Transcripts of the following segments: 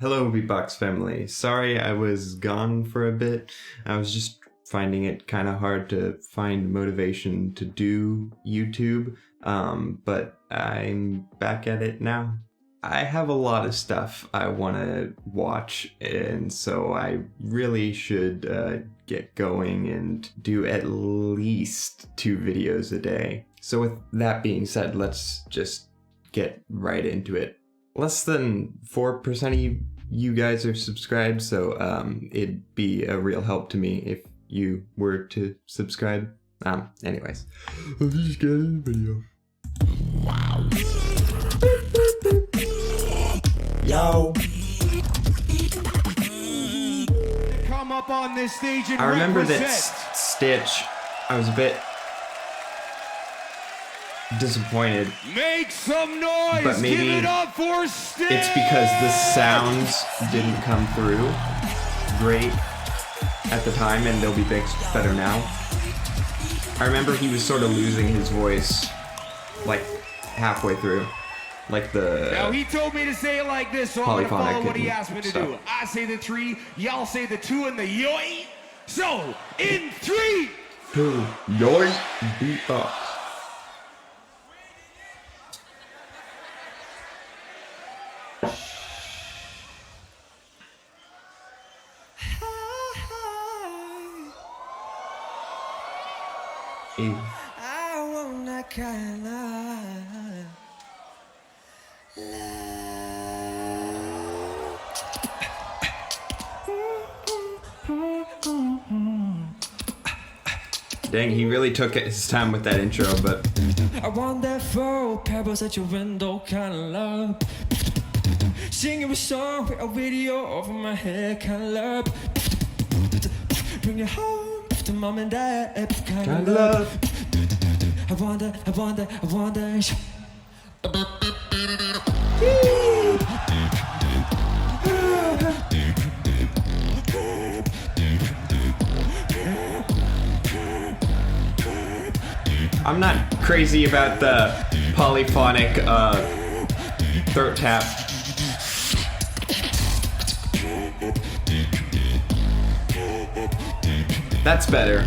Hello, Beatbox family. Sorry I was gone for a bit. I was just finding it kind of hard to find motivation to do YouTube, but I'm back at it now. I have a lot of stuff I want to watch, and so I really should get going and do at least 2 videos a day. So with that being said, let's just get right into it. Less than 4% of you guys are subscribed, so it'd be a real help to me if you were to subscribe. Anyways, let's just get in the video. Wow. Yo. Come up on this stage and I remember represent. that Stitch, I was a bit disappointed. Make some noise. But maybe Give it up for Stitch. it's because the sounds didn't come through great at the time, and they'll be better now. I remember he was sort of losing his voice like halfway through. Like the Now he told me to say it like this, so I'm gonna polyphonic follow what he and asked me to stuff. do. I say the 3, y'all say the 2 and the yoy. So in 3, 2, yoy, beatbox. I want that kind of Dang, he really took his time with that intro, but I want that full pebbles at your window kind of love. Singing a song with a video over my head kind of love. Bring you home to mom and dad kind of love. I want that, I want that, I want that. I'm not crazy about the polyphonic throat tap. That's better.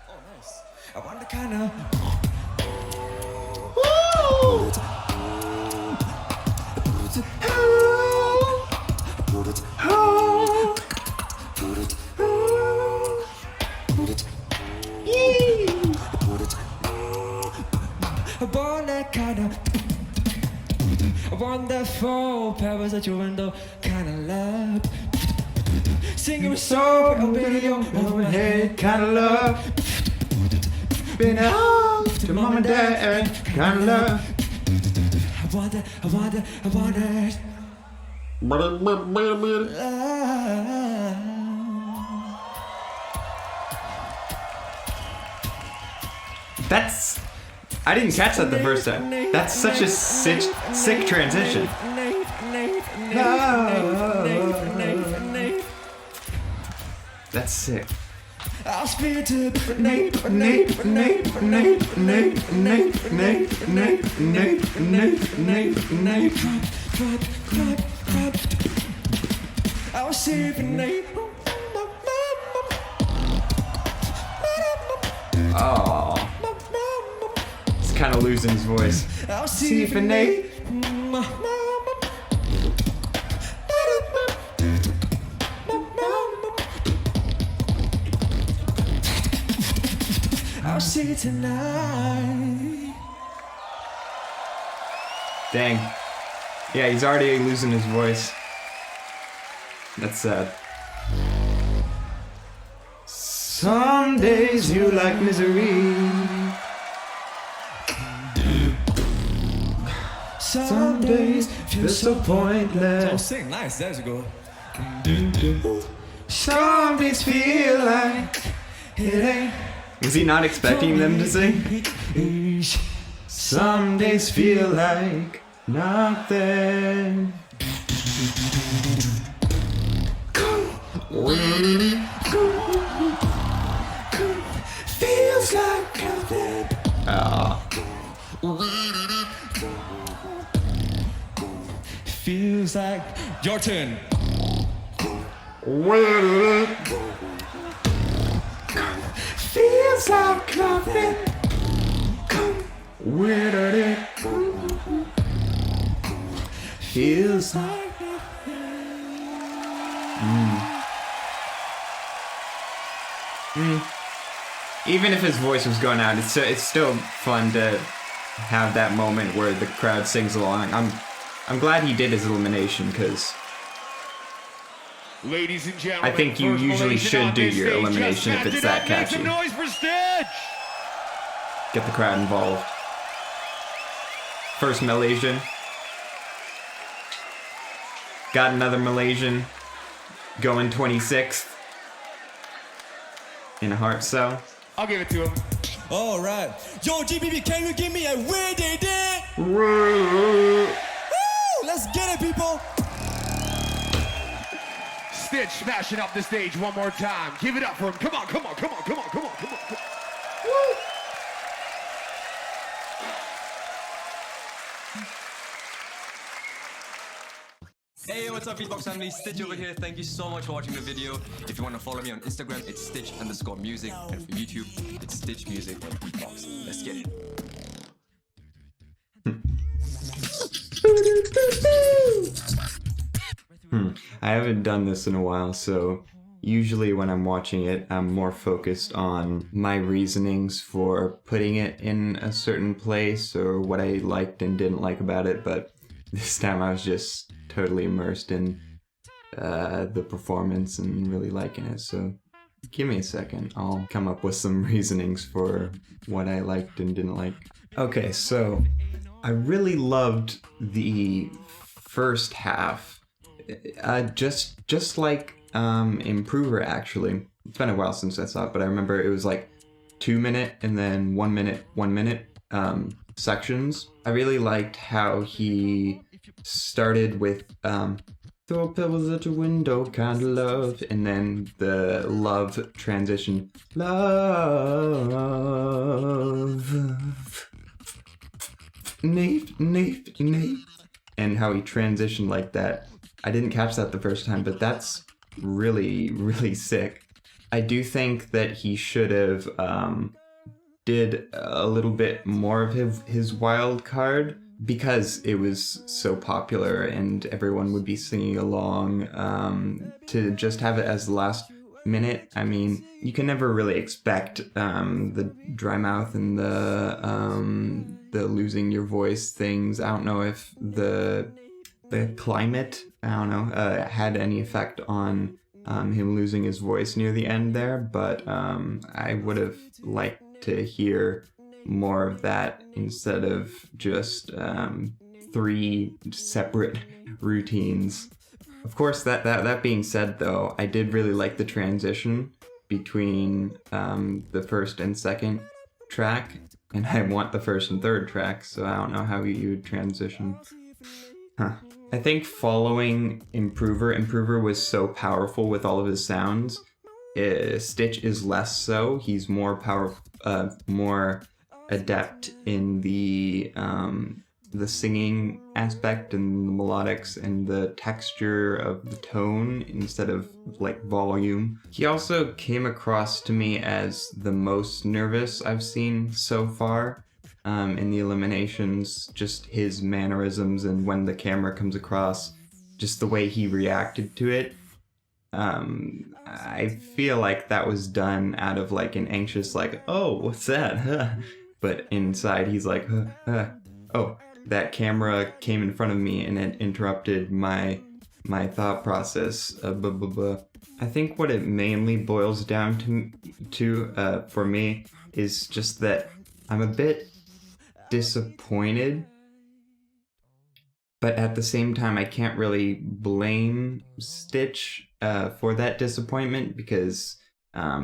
Oh, nice. I want the kind of. I want that kind of. I want that full pebbles at your window kind of love. Singing a song, a video over my head kind of love. Been out to mom and dad kind of love. I want that, I want that, I want that. That's... I didn't catch that the first time. That's such a sick transition. That's sick. I'll speak to I'll see Oh, he's kind of losing his voice. I'll see if an eight. I'll see tonight. Dang. Yeah, he's already losing his voice. That's sad. Some days you like misery. Some days feel so pointless. Sing nice, there's a go. Some days feel like it ain't. Was he not expecting them to sing? Some days feel like nothing. Go. feels like your turn. Feels like nothing. Where did it feels like Even if his voice was going out, it's still fun to have that moment where the crowd sings along. I'm glad he did his elimination, because Ladies and gentlemen, I think you usually should do your elimination if it's that catchy. Make some noise for Stitch! Get the crowd involved. First Malaysian. Got another Malaysian. Going 26th. In a heart cell. I'll give it to him. Alright. Yo, GBB, can you give me a where they did? Woo! Let's get it, people! Stitch smashing up the stage one more time. Give it up for him. Come on, come on, come on, come on, come on, come on. Come on. Woo! Hey, what's up, Beatbox family? Stitch over here. Thank you so much for watching the video. If you want to follow me on Instagram, it's Stitch_music, and for YouTube, it's Stitch Music and Beatbox. Let's get it. I haven't done this in a while, so usually when I'm watching it, I'm more focused on my reasonings for putting it in a certain place or what I liked and didn't like about it, but this time I was just totally immersed in the performance and really liking it, so give me a second. I'll come up with some reasonings for what I liked and didn't like. Okay, so I really loved the first half. Just like Improver, actually. It's been a while since I saw it, but I remember it was like 2 minute and then 1 minute, 1 minute sections. I really liked how he started with throw pebbles at your window, kind of love, and then the love transition. Love. Nate. And how he transitioned like that. I didn't catch that the first time, but that's really, really sick. I do think that he should have did a little bit more of his wild card, because it was so popular and everyone would be singing along. To just have it as the last minute, I mean, you can never really expect the dry mouth and the losing your voice things. I don't know if the climate, I don't know, had any effect on him losing his voice near the end there, but I would have liked to hear more of that instead of just 3 separate routines. Of course, that being said, though, I did really like the transition between the first and second track, and I want the first and third track, so I don't know how you would transition. I think following Improver was so powerful with all of his sounds. Stitch is less so. He's more more adept in the singing aspect and the melodics and the texture of the tone instead of like volume. He also came across to me as the most nervous I've seen so far in the eliminations. Just his mannerisms and when the camera comes across, just the way he reacted to it. I feel like that was done out of like an anxious like, oh, what's that? But inside he's like, oh, that camera came in front of me and it interrupted my thought process. I think what it mainly boils down to for me is just that I'm a bit disappointed, but at the same time I can't really blame Stitch for that disappointment, because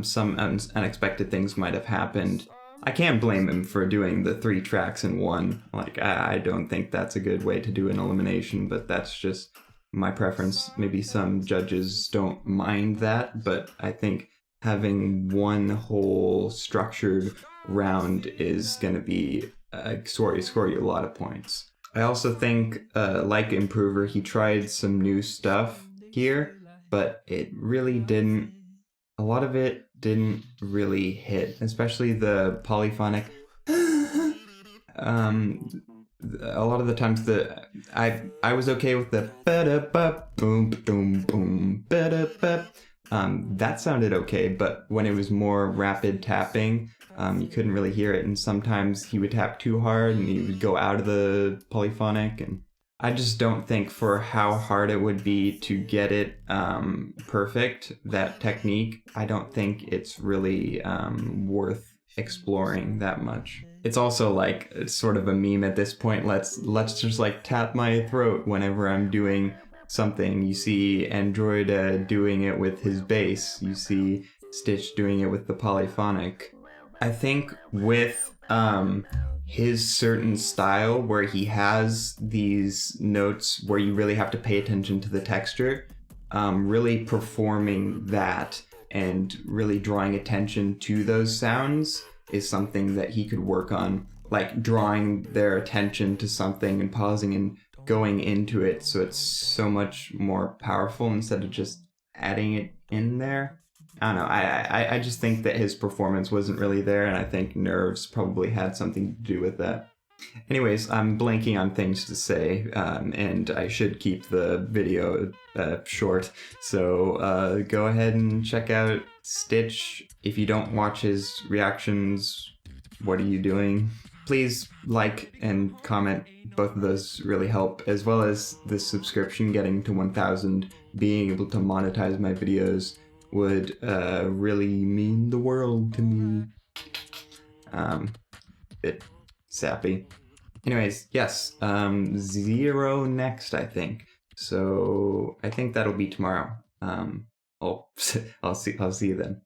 some unexpected things might have happened. I can't blame him for doing the 3 tracks in one. Like, I don't think that's a good way to do an elimination, but that's just my preference. Maybe some judges don't mind that, but I think having one whole structured round is going to be score you a lot of points. I also think, like Improver, he tried some new stuff here, but it really didn't. A lot of it didn't really hit, especially the polyphonic. A lot of the times I was okay with the ba-da-ba, boom boom boom ba-da-ba. That sounded okay, but when it was more rapid tapping, you couldn't really hear it, and sometimes he would tap too hard and he would go out of the polyphonic, and I just don't think for how hard it would be to get it perfect, that technique, I don't think it's really worth exploring that much. It's also like sort of a meme at this point. Let's just like tap my throat whenever I'm doing something. You see Android doing it with his bass. You see Stitch doing it with the polyphonic. I think with his certain style where he has these notes where you really have to pay attention to the texture, really performing that and really drawing attention to those sounds is something that he could work on, like drawing their attention to something and pausing and going into it so it's so much more powerful instead of just adding it in there. I don't know, I just think that his performance wasn't really there, and I think nerves probably had something to do with that. Anyways, I'm blanking on things to say, and I should keep the video short, so go ahead and check out Stitch. If you don't watch his reactions, what are you doing? Please like and comment, both of those really help, as well as the subscription getting to 1,000, being able to monetize my videos would really mean the world to me. Bit sappy. Anyways, yes, 0 next, I think. So I think that'll be tomorrow. I'll see you then.